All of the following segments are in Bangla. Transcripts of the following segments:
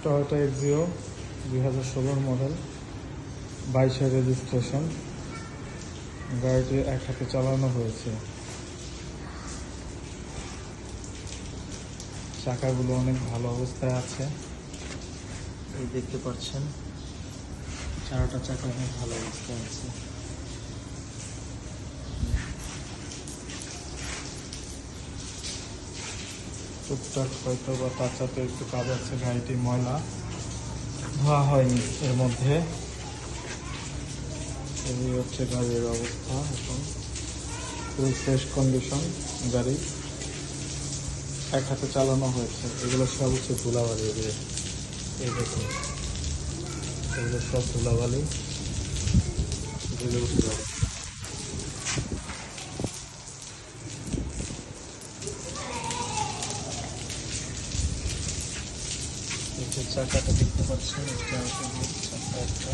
টয়োটা এক্সিও 2016 মডেল, 22-এর রেজিস্ট্রেশন। গাড়িটি এক হাতে চালানো হয়েছে। চাকাগুলো অনেক ভালো অবস্থায় আছে, এই দেখতে পাচ্ছেন চারটা চাকা অনেক ভালো অবস্থায় আছে। টুকটাক হয়তো বা তার সাথে একটু কাজ আছে, গাড়িটি ময়লা ধোয়া হয়নি এর মধ্যে। এই হচ্ছে গাড়ির অবস্থা, এখন ফুল ফ্রেশ কন্ডিশন গাড়ি, এক হাতে চালানো হয়েছে। এগুলো সব হচ্ছে ধুলাবালি দিয়ে, এই দেখুন এগুলো সব ধুলাবালি, ধুলে উঠে যাবে। এই যে চাকাটা দেখতে পাচ্ছেন, চাকা একটা,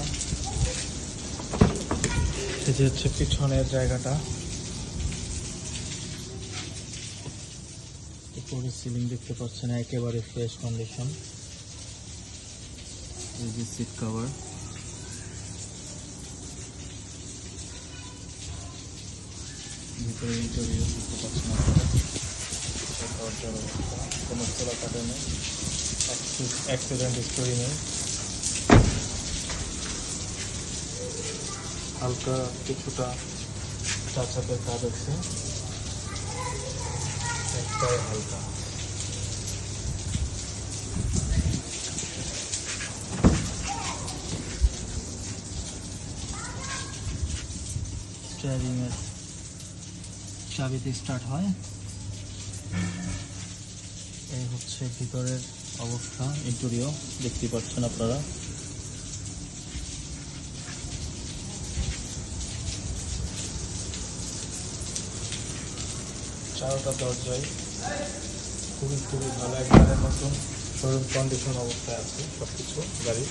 এই যে হচ্ছে পিছনের জায়গাটা, উপরে সিলিং দেখতে পাচ্ছেন একেবারে ফ্রেশ কন্ডিশন। এই যে সিট কভার, ভিতরে ইন্টেরিয়র দেখতে পাচ্ছেন আপনারা। দরজার অবস্থা কোনো খোলা কাটে নেই, অ্যাক্সিডেন্ট হিস্টোরি নেই। হালকা কিছুটা চাচাদের কাজ আছে, একটাই হালকা। স্টিয়ারিংয়ের চাবিতে স্টার্ট হয়। এই হচ্ছে ভিতরের অবস্থা, ইন্টেরিয়র দেখতে পাচ্ছেন আপনারা। চারোটা দরজায় খুবই ভালো, একবারের মতন শোরুম কন্ডিশন অবস্থায় আছে সব কিছু গাড়ি।